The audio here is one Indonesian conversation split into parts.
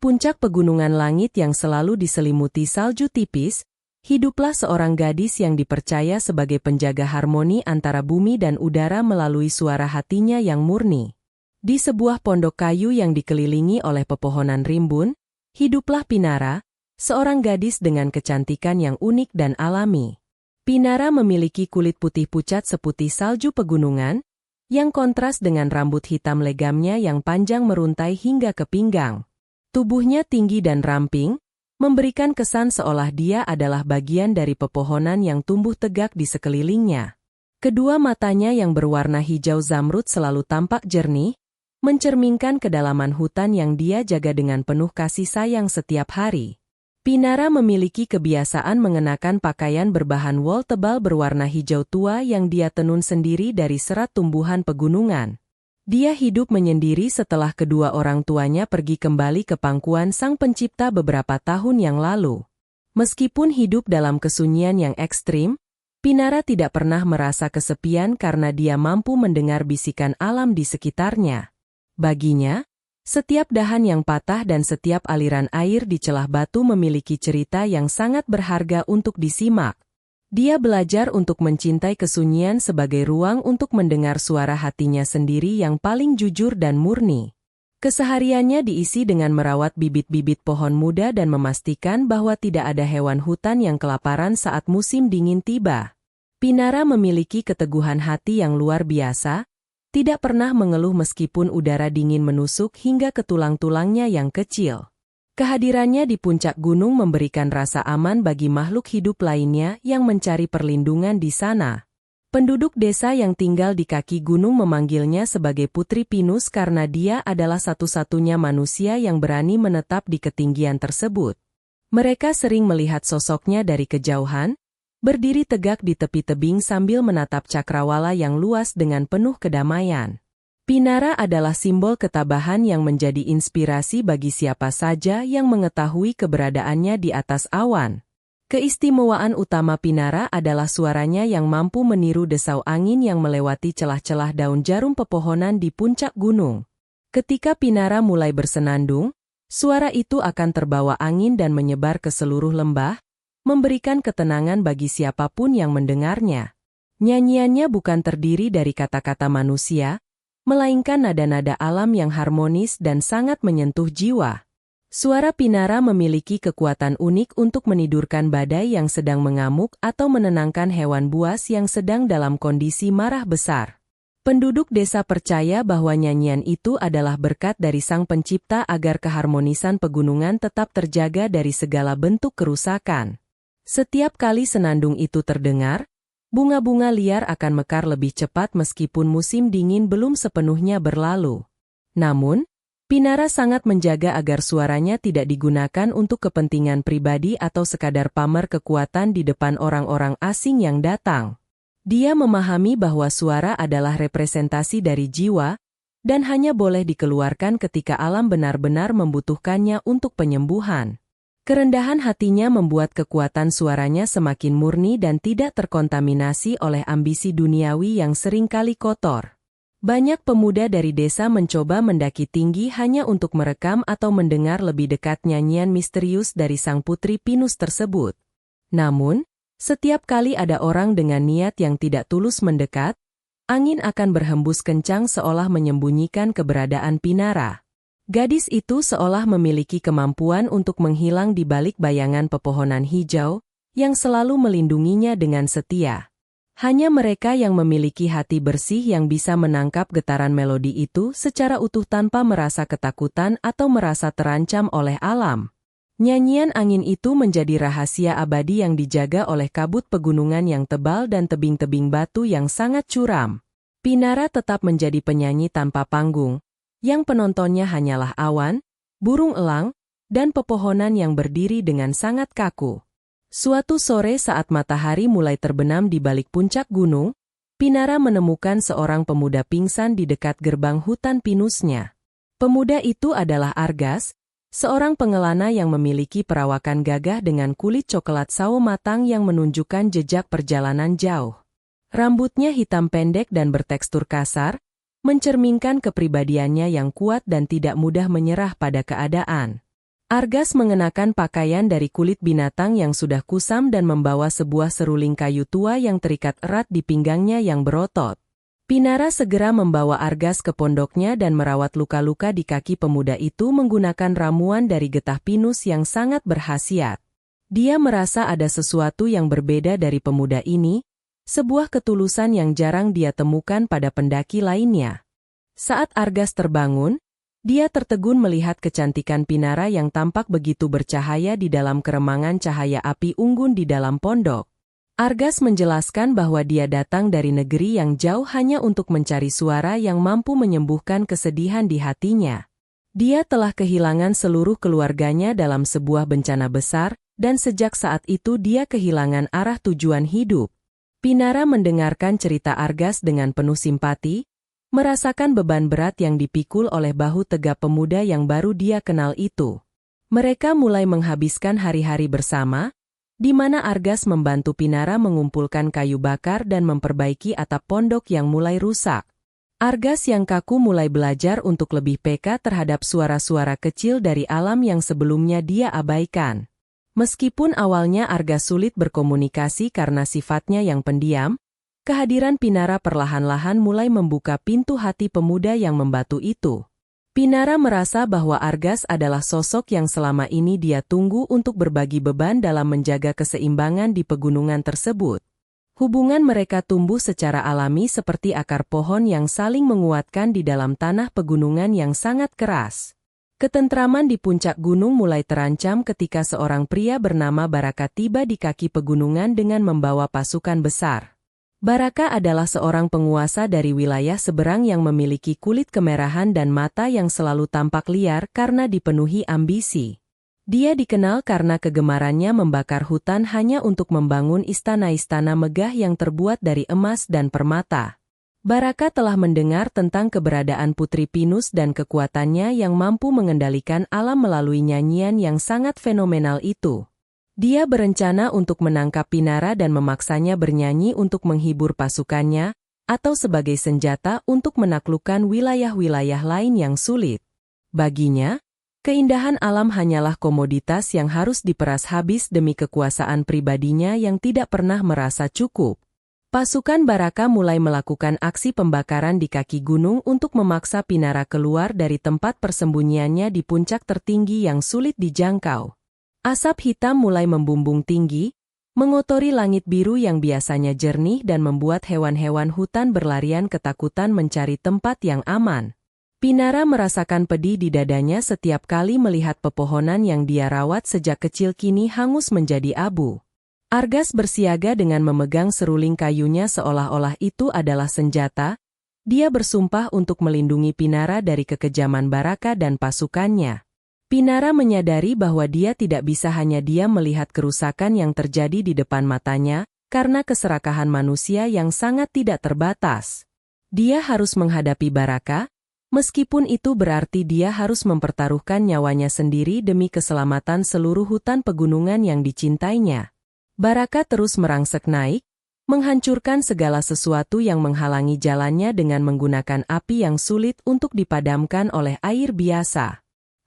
puncak pegunungan langit yang selalu diselimuti salju tipis, hiduplah seorang gadis yang dipercaya sebagai penjaga harmoni antara bumi dan udara melalui suara hatinya yang murni. Di sebuah pondok kayu yang dikelilingi oleh pepohonan rimbun, hiduplah Pinara, seorang gadis dengan kecantikan yang unik dan alami. Pinara memiliki kulit putih pucat seputih salju pegunungan, yang kontras dengan rambut hitam legamnya yang panjang meruntai hingga ke pinggang. Tubuhnya tinggi dan ramping, memberikan kesan seolah dia adalah bagian dari pepohonan yang tumbuh tegak di sekelilingnya. Kedua matanya yang berwarna hijau zamrud selalu tampak jernih, mencerminkan kedalaman hutan yang dia jaga dengan penuh kasih sayang setiap hari. Pinara memiliki kebiasaan mengenakan pakaian berbahan wol tebal berwarna hijau tua yang dia tenun sendiri dari serat tumbuhan pegunungan. Dia hidup menyendiri setelah kedua orang tuanya pergi kembali ke pangkuan Sang Pencipta beberapa tahun yang lalu. Meskipun hidup dalam kesunyian yang ekstrim, Pinara tidak pernah merasa kesepian karena dia mampu mendengar bisikan alam di sekitarnya. Baginya, setiap dahan yang patah dan setiap aliran air di celah batu memiliki cerita yang sangat berharga untuk disimak. Dia belajar untuk mencintai kesunyian sebagai ruang untuk mendengar suara hatinya sendiri yang paling jujur dan murni. Kesehariannya diisi dengan merawat bibit-bibit pohon muda dan memastikan bahwa tidak ada hewan hutan yang kelaparan saat musim dingin tiba. Pinara memiliki keteguhan hati yang luar biasa, tidak pernah mengeluh meskipun udara dingin menusuk hingga ke tulang-tulangnya yang kecil. Kehadirannya di puncak gunung memberikan rasa aman bagi makhluk hidup lainnya yang mencari perlindungan di sana. Penduduk desa yang tinggal di kaki gunung memanggilnya sebagai Putri Pinus karena dia adalah satu-satunya manusia yang berani menetap di ketinggian tersebut. Mereka sering melihat sosoknya dari kejauhan, berdiri tegak di tepi tebing sambil menatap cakrawala yang luas dengan penuh kedamaian. Pinara adalah simbol ketabahan yang menjadi inspirasi bagi siapa saja yang mengetahui keberadaannya di atas awan. Keistimewaan utama Pinara adalah suaranya yang mampu meniru desau angin yang melewati celah-celah daun jarum pepohonan di puncak gunung. Ketika Pinara mulai bersenandung, suara itu akan terbawa angin dan menyebar ke seluruh lembah, memberikan ketenangan bagi siapapun yang mendengarnya. Nyanyiannya bukan terdiri dari kata-kata manusia, melainkan nada-nada alam yang harmonis dan sangat menyentuh jiwa. Suara Pinara memiliki kekuatan unik untuk menidurkan badai yang sedang mengamuk atau menenangkan hewan buas yang sedang dalam kondisi marah besar. Penduduk desa percaya bahwa nyanyian itu adalah berkat dari Sang Pencipta agar keharmonisan pegunungan tetap terjaga dari segala bentuk kerusakan. Setiap kali senandung itu terdengar, bunga-bunga liar akan mekar lebih cepat meskipun musim dingin belum sepenuhnya berlalu. Namun, Pinara sangat menjaga agar suaranya tidak digunakan untuk kepentingan pribadi atau sekadar pamer kekuatan di depan orang-orang asing yang datang. Dia memahami bahwa suara adalah representasi dari jiwa, dan hanya boleh dikeluarkan ketika alam benar-benar membutuhkannya untuk penyembuhan. Kerendahan hatinya membuat kekuatan suaranya semakin murni dan tidak terkontaminasi oleh ambisi duniawi yang seringkali kotor. Banyak pemuda dari desa mencoba mendaki tinggi hanya untuk merekam atau mendengar lebih dekat nyanyian misterius dari Sang Putri Pinus tersebut. Namun, setiap kali ada orang dengan niat yang tidak tulus mendekat, angin akan berhembus kencang seolah menyembunyikan keberadaan Pinara. Gadis itu seolah memiliki kemampuan untuk menghilang di balik bayangan pepohonan hijau, yang selalu melindunginya dengan setia. Hanya mereka yang memiliki hati bersih yang bisa menangkap getaran melodi itu secara utuh tanpa merasa ketakutan atau merasa terancam oleh alam. Nyanyian angin itu menjadi rahasia abadi yang dijaga oleh kabut pegunungan yang tebal dan tebing-tebing batu yang sangat curam. Pinara tetap menjadi penyanyi tanpa panggung, yang penontonnya hanyalah awan, burung elang, dan pepohonan yang berdiri dengan sangat kaku. Suatu sore saat matahari mulai terbenam di balik puncak gunung, Pinara menemukan seorang pemuda pingsan di dekat gerbang hutan pinusnya. Pemuda itu adalah Argas, seorang pengelana yang memiliki perawakan gagah dengan kulit coklat sawo matang yang menunjukkan jejak perjalanan jauh. Rambutnya hitam pendek dan bertekstur kasar, mencerminkan kepribadiannya yang kuat dan tidak mudah menyerah pada keadaan. Argas mengenakan pakaian dari kulit binatang yang sudah kusam dan membawa sebuah seruling kayu tua yang terikat erat di pinggangnya yang berotot. Pinara segera membawa Argas ke pondoknya dan merawat luka-luka di kaki pemuda itu menggunakan ramuan dari getah pinus yang sangat berkhasiat. Dia merasa ada sesuatu yang berbeda dari pemuda ini, sebuah ketulusan yang jarang dia temukan pada pendaki lainnya. Saat Argas terbangun, dia tertegun melihat kecantikan Pinara yang tampak begitu bercahaya di dalam keremangan cahaya api unggun di dalam pondok. Argas menjelaskan bahwa dia datang dari negeri yang jauh hanya untuk mencari suara yang mampu menyembuhkan kesedihan di hatinya. Dia telah kehilangan seluruh keluarganya dalam sebuah bencana besar, dan sejak saat itu dia kehilangan arah tujuan hidup. Pinara mendengarkan cerita Argas dengan penuh simpati, merasakan beban berat yang dipikul oleh bahu tegap pemuda yang baru dia kenal itu. Mereka mulai menghabiskan hari-hari bersama, di mana Argas membantu Pinara mengumpulkan kayu bakar dan memperbaiki atap pondok yang mulai rusak. Argas yang kaku mulai belajar untuk lebih peka terhadap suara-suara kecil dari alam yang sebelumnya dia abaikan. Meskipun awalnya Argas sulit berkomunikasi karena sifatnya yang pendiam, kehadiran Pinara perlahan-lahan mulai membuka pintu hati pemuda yang membatu itu. Pinara merasa bahwa Argas adalah sosok yang selama ini dia tunggu untuk berbagi beban dalam menjaga keseimbangan di pegunungan tersebut. Hubungan mereka tumbuh secara alami seperti akar pohon yang saling menguatkan di dalam tanah pegunungan yang sangat keras. Ketentraman di puncak gunung mulai terancam ketika seorang pria bernama Baraka tiba di kaki pegunungan dengan membawa pasukan besar. Baraka adalah seorang penguasa dari wilayah seberang yang memiliki kulit kemerahan dan mata yang selalu tampak liar karena dipenuhi ambisi. Dia dikenal karena kegemarannya membakar hutan hanya untuk membangun istana-istana megah yang terbuat dari emas dan permata. Baraka telah mendengar tentang keberadaan Putri Pinus dan kekuatannya yang mampu mengendalikan alam melalui nyanyian yang sangat fenomenal itu. Dia berencana untuk menangkap Pinara dan memaksanya bernyanyi untuk menghibur pasukannya, atau sebagai senjata untuk menaklukkan wilayah-wilayah lain yang sulit. Baginya, keindahan alam hanyalah komoditas yang harus diperas habis demi kekuasaan pribadinya yang tidak pernah merasa cukup. Pasukan Baraka mulai melakukan aksi pembakaran di kaki gunung untuk memaksa Pinara keluar dari tempat persembunyiannya di puncak tertinggi yang sulit dijangkau. Asap hitam mulai membumbung tinggi, mengotori langit biru yang biasanya jernih dan membuat hewan-hewan hutan berlarian ketakutan mencari tempat yang aman. Pinara merasakan pedih di dadanya setiap kali melihat pepohonan yang dia rawat sejak kecil kini hangus menjadi abu. Argas bersiaga dengan memegang seruling kayunya seolah-olah itu adalah senjata. Dia bersumpah untuk melindungi Pinara dari kekejaman Baraka dan pasukannya. Pinara menyadari bahwa dia tidak bisa hanya diam melihat kerusakan yang terjadi di depan matanya, karena keserakahan manusia yang sangat tidak terbatas. Dia harus menghadapi Baraka, meskipun itu berarti dia harus mempertaruhkan nyawanya sendiri demi keselamatan seluruh hutan pegunungan yang dicintainya. Baraka terus merangsek naik, menghancurkan segala sesuatu yang menghalangi jalannya dengan menggunakan api yang sulit untuk dipadamkan oleh air biasa.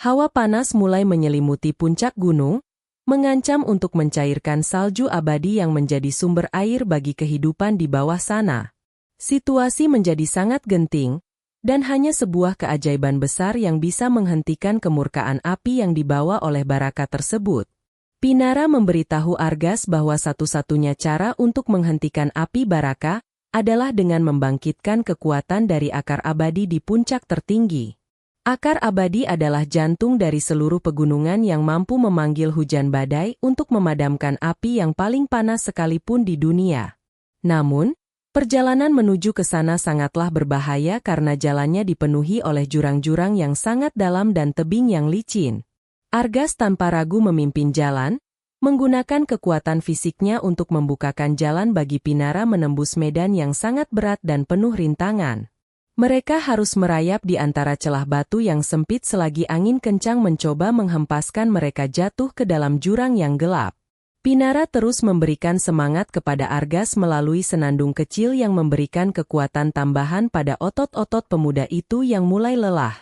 Hawa panas mulai menyelimuti puncak gunung, mengancam untuk mencairkan salju abadi yang menjadi sumber air bagi kehidupan di bawah sana. Situasi menjadi sangat genting, dan hanya sebuah keajaiban besar yang bisa menghentikan kemurkaan api yang dibawa oleh Baraka tersebut. Pinara memberitahu Argas bahwa satu-satunya cara untuk menghentikan api Baraka adalah dengan membangkitkan kekuatan dari akar abadi di puncak tertinggi. Akar abadi adalah jantung dari seluruh pegunungan yang mampu memanggil hujan badai untuk memadamkan api yang paling panas sekalipun di dunia. Namun, perjalanan menuju ke sana sangatlah berbahaya karena jalannya dipenuhi oleh jurang-jurang yang sangat dalam dan tebing yang licin. Argas tanpa ragu memimpin jalan, menggunakan kekuatan fisiknya untuk membukakan jalan bagi Pinara menembus medan yang sangat berat dan penuh rintangan. Mereka harus merayap di antara celah batu yang sempit selagi angin kencang mencoba menghempaskan mereka jatuh ke dalam jurang yang gelap. Pinara terus memberikan semangat kepada Argas melalui senandung kecil yang memberikan kekuatan tambahan pada otot-otot pemuda itu yang mulai lelah.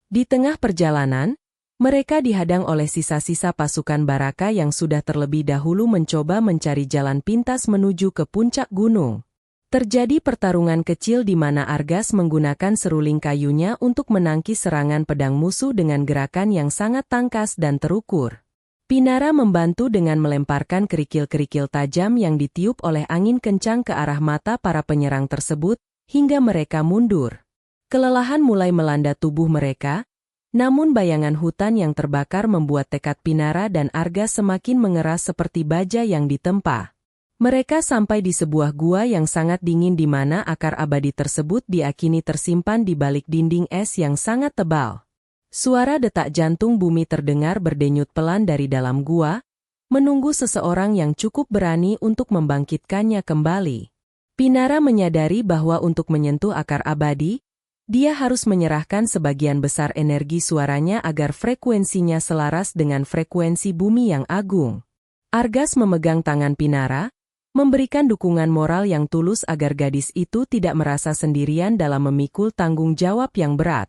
Di tengah perjalanan, Mereka dihadang oleh sisa-sisa pasukan Baraka yang sudah terlebih dahulu mencoba mencari jalan pintas menuju ke puncak gunung. Terjadi pertarungan kecil di mana Argas menggunakan seruling kayunya untuk menangkis serangan pedang musuh dengan gerakan yang sangat tangkas dan terukur. Pinara membantu dengan melemparkan kerikil-kerikil tajam yang ditiup oleh angin kencang ke arah mata para penyerang tersebut, hingga mereka mundur. Kelelahan mulai melanda tubuh mereka, namun bayangan hutan yang terbakar membuat tekad Pinara dan Argas semakin mengeras seperti baja yang ditempa. Mereka sampai di sebuah gua yang sangat dingin di mana akar abadi tersebut diakini tersimpan di balik dinding es yang sangat tebal. Suara detak jantung bumi terdengar berdenyut pelan dari dalam gua, menunggu seseorang yang cukup berani untuk membangkitkannya kembali. Pinara menyadari bahwa untuk menyentuh akar abadi, dia harus menyerahkan sebagian besar energi suaranya agar frekuensinya selaras dengan frekuensi bumi yang agung. Argas memegang tangan Pinara, memberikan dukungan moral yang tulus agar gadis itu tidak merasa sendirian dalam memikul tanggung jawab yang berat.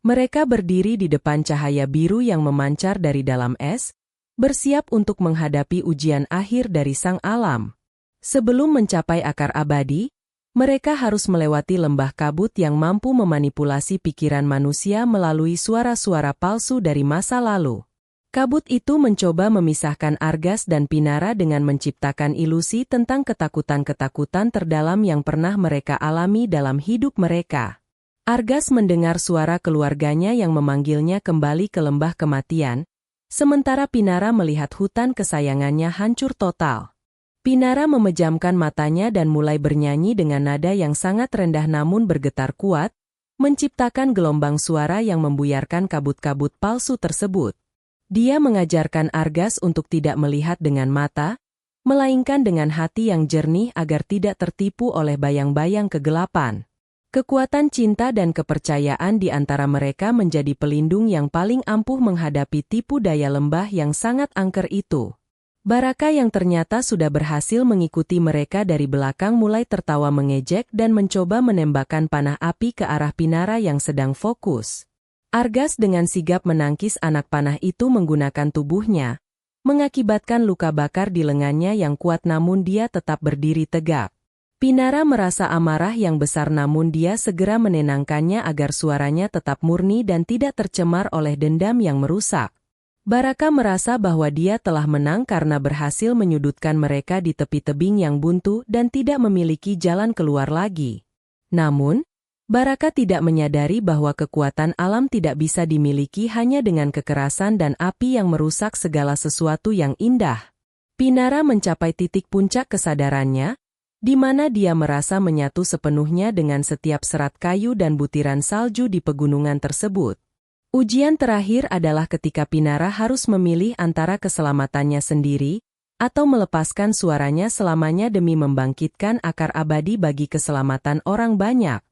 Mereka berdiri di depan cahaya biru yang memancar dari dalam es, bersiap untuk menghadapi ujian akhir dari sang alam. Sebelum mencapai akar abadi, mereka harus melewati lembah kabut yang mampu memanipulasi pikiran manusia melalui suara-suara palsu dari masa lalu. Kabut itu mencoba memisahkan Argas dan Pinara dengan menciptakan ilusi tentang ketakutan-ketakutan terdalam yang pernah mereka alami dalam hidup mereka. Argas mendengar suara keluarganya yang memanggilnya kembali ke lembah kematian, sementara Pinara melihat hutan kesayangannya hancur total. Pinara memejamkan matanya dan mulai bernyanyi dengan nada yang sangat rendah namun bergetar kuat, menciptakan gelombang suara yang membuyarkan kabut-kabut palsu tersebut. Dia mengajarkan Argas untuk tidak melihat dengan mata, melainkan dengan hati yang jernih agar tidak tertipu oleh bayang-bayang kegelapan. Kekuatan cinta dan kepercayaan di antara mereka menjadi pelindung yang paling ampuh menghadapi tipu daya lembah yang sangat angker itu. Baraka yang ternyata sudah berhasil mengikuti mereka dari belakang mulai tertawa mengejek dan mencoba menembakkan panah api ke arah Pinara yang sedang fokus. Argas dengan sigap menangkis anak panah itu menggunakan tubuhnya, mengakibatkan luka bakar di lengannya yang kuat namun dia tetap berdiri tegak. Pinara merasa amarah yang besar namun dia segera menenangkannya agar suaranya tetap murni dan tidak tercemar oleh dendam yang merusak. Baraka merasa bahwa dia telah menang karena berhasil menyudutkan mereka di tepi tebing yang buntu dan tidak memiliki jalan keluar lagi. Namun, Baraka tidak menyadari bahwa kekuatan alam tidak bisa dimiliki hanya dengan kekerasan dan api yang merusak segala sesuatu yang indah. Pinara mencapai titik puncak kesadarannya, di mana dia merasa menyatu sepenuhnya dengan setiap serat kayu dan butiran salju di pegunungan tersebut. Ujian terakhir adalah ketika Pinara harus memilih antara keselamatannya sendiri, atau melepaskan suaranya selamanya demi membangkitkan akar abadi bagi keselamatan orang banyak.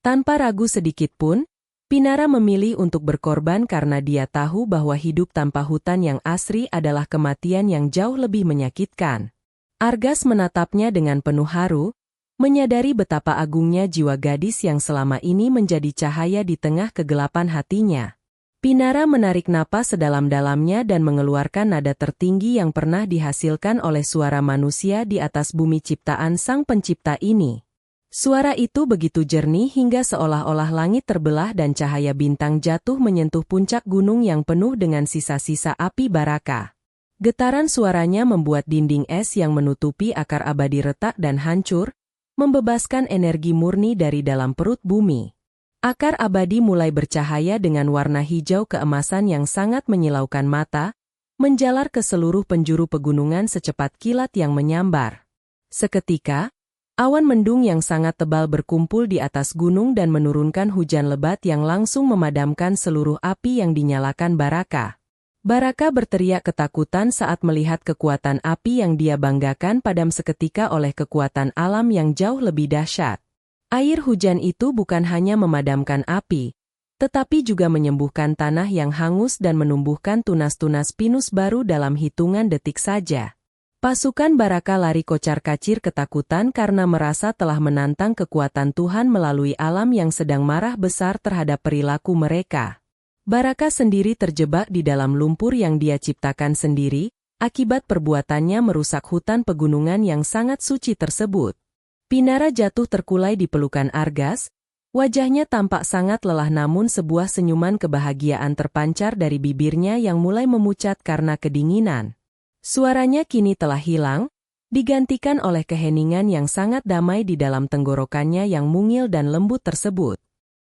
Tanpa ragu sedikit pun, Pinara memilih untuk berkorban karena dia tahu bahwa hidup tanpa hutan yang asri adalah kematian yang jauh lebih menyakitkan. Argas menatapnya dengan penuh haru, menyadari betapa agungnya jiwa gadis yang selama ini menjadi cahaya di tengah kegelapan hatinya. Pinara menarik napas sedalam-dalamnya dan mengeluarkan nada tertinggi yang pernah dihasilkan oleh suara manusia di atas bumi ciptaan Sang Pencipta ini. Suara itu begitu jernih hingga seolah-olah langit terbelah dan cahaya bintang jatuh menyentuh puncak gunung yang penuh dengan sisa-sisa api Baraka. Getaran suaranya membuat dinding es yang menutupi akar abadi retak dan hancur, membebaskan energi murni dari dalam perut bumi. Akar abadi mulai bercahaya dengan warna hijau keemasan yang sangat menyilaukan mata, menjalar ke seluruh penjuru pegunungan secepat kilat yang menyambar. Seketika, awan mendung yang sangat tebal berkumpul di atas gunung dan menurunkan hujan lebat yang langsung memadamkan seluruh api yang dinyalakan Baraka. Baraka berteriak ketakutan saat melihat kekuatan api yang dia banggakan padam seketika oleh kekuatan alam yang jauh lebih dahsyat. Air hujan itu bukan hanya memadamkan api, tetapi juga menyembuhkan tanah yang hangus dan menumbuhkan tunas-tunas pinus baru dalam hitungan detik saja. Pasukan Baraka lari kocar-kacir ketakutan karena merasa telah menantang kekuatan Tuhan melalui alam yang sedang marah besar terhadap perilaku mereka. Baraka sendiri terjebak di dalam lumpur yang dia ciptakan sendiri, akibat perbuatannya merusak hutan pegunungan yang sangat suci tersebut. Pinara jatuh terkulai di pelukan Argas, wajahnya tampak sangat lelah namun sebuah senyuman kebahagiaan terpancar dari bibirnya yang mulai memucat karena kedinginan. Suaranya kini telah hilang, digantikan oleh keheningan yang sangat damai di dalam tenggorokannya yang mungil dan lembut tersebut.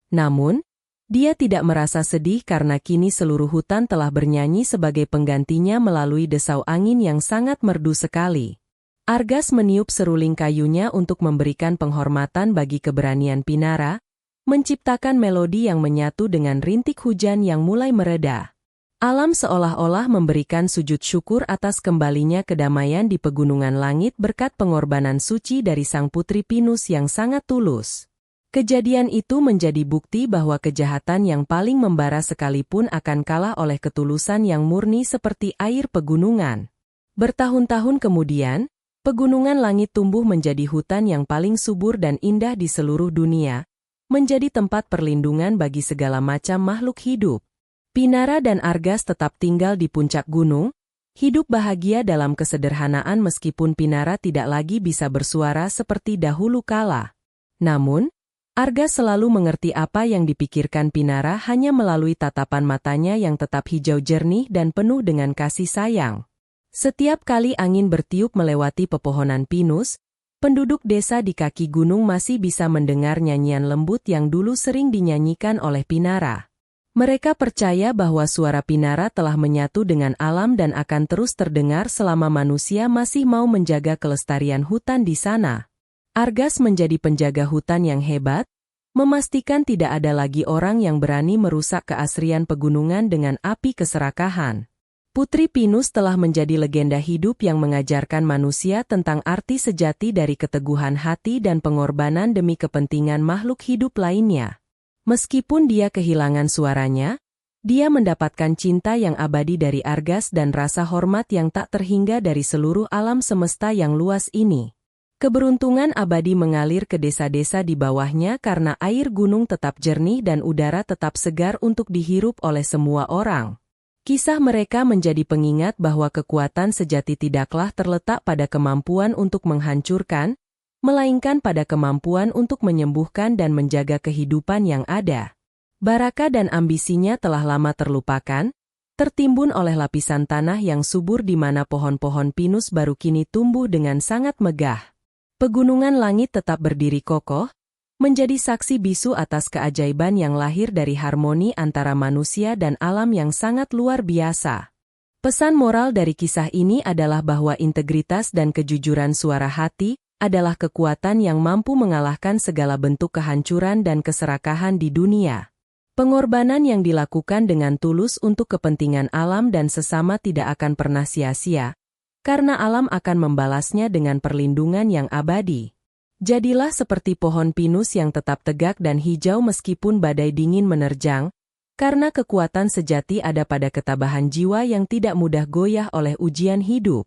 Namun, dia tidak merasa sedih karena kini seluruh hutan telah bernyanyi sebagai penggantinya melalui desau angin yang sangat merdu sekali. Argas meniup seruling kayunya untuk memberikan penghormatan bagi keberanian Pinara, menciptakan melodi yang menyatu dengan rintik hujan yang mulai mereda. Alam seolah-olah memberikan sujud syukur atas kembalinya kedamaian di pegunungan langit berkat pengorbanan suci dari sang putri Pinus yang sangat tulus. Kejadian itu menjadi bukti bahwa kejahatan yang paling membara sekalipun akan kalah oleh ketulusan yang murni seperti air pegunungan. Bertahun-tahun kemudian, pegunungan langit tumbuh menjadi hutan yang paling subur dan indah di seluruh dunia, menjadi tempat perlindungan bagi segala macam makhluk hidup. Pinara dan Argas tetap tinggal di puncak gunung, hidup bahagia dalam kesederhanaan meskipun Pinara tidak lagi bisa bersuara seperti dahulu kala. Namun, Argas selalu mengerti apa yang dipikirkan Pinara hanya melalui tatapan matanya yang tetap hijau jernih dan penuh dengan kasih sayang. Setiap kali angin bertiup melewati pepohonan pinus, penduduk desa di kaki gunung masih bisa mendengar nyanyian lembut yang dulu sering dinyanyikan oleh Pinara. Mereka percaya bahwa suara Pinara telah menyatu dengan alam dan akan terus terdengar selama manusia masih mau menjaga kelestarian hutan di sana. Argas menjadi penjaga hutan yang hebat, memastikan tidak ada lagi orang yang berani merusak keasrian pegunungan dengan api keserakahan. Putri Pinus telah menjadi legenda hidup yang mengajarkan manusia tentang arti sejati dari keteguhan hati dan pengorbanan demi kepentingan makhluk hidup lainnya. Meskipun dia kehilangan suaranya, dia mendapatkan cinta yang abadi dari Argas dan rasa hormat yang tak terhingga dari seluruh alam semesta yang luas ini. Keberuntungan abadi mengalir ke desa-desa di bawahnya karena air gunung tetap jernih dan udara tetap segar untuk dihirup oleh semua orang. Kisah mereka menjadi pengingat bahwa kekuatan sejati tidaklah terletak pada kemampuan untuk menghancurkan, melainkan pada kemampuan untuk menyembuhkan dan menjaga kehidupan yang ada. Baraka dan ambisinya telah lama terlupakan, tertimbun oleh lapisan tanah yang subur di mana pohon-pohon pinus baru kini tumbuh dengan sangat megah. Pegunungan langit tetap berdiri kokoh, menjadi saksi bisu atas keajaiban yang lahir dari harmoni antara manusia dan alam yang sangat luar biasa. Pesan moral dari kisah ini adalah bahwa integritas dan kejujuran suara hati adalah kekuatan yang mampu mengalahkan segala bentuk kehancuran dan keserakahan di dunia. Pengorbanan yang dilakukan dengan tulus untuk kepentingan alam dan sesama tidak akan pernah sia-sia, karena alam akan membalasnya dengan perlindungan yang abadi. Jadilah seperti pohon pinus yang tetap tegak dan hijau meskipun badai dingin menerjang, karena kekuatan sejati ada pada ketabahan jiwa yang tidak mudah goyah oleh ujian hidup.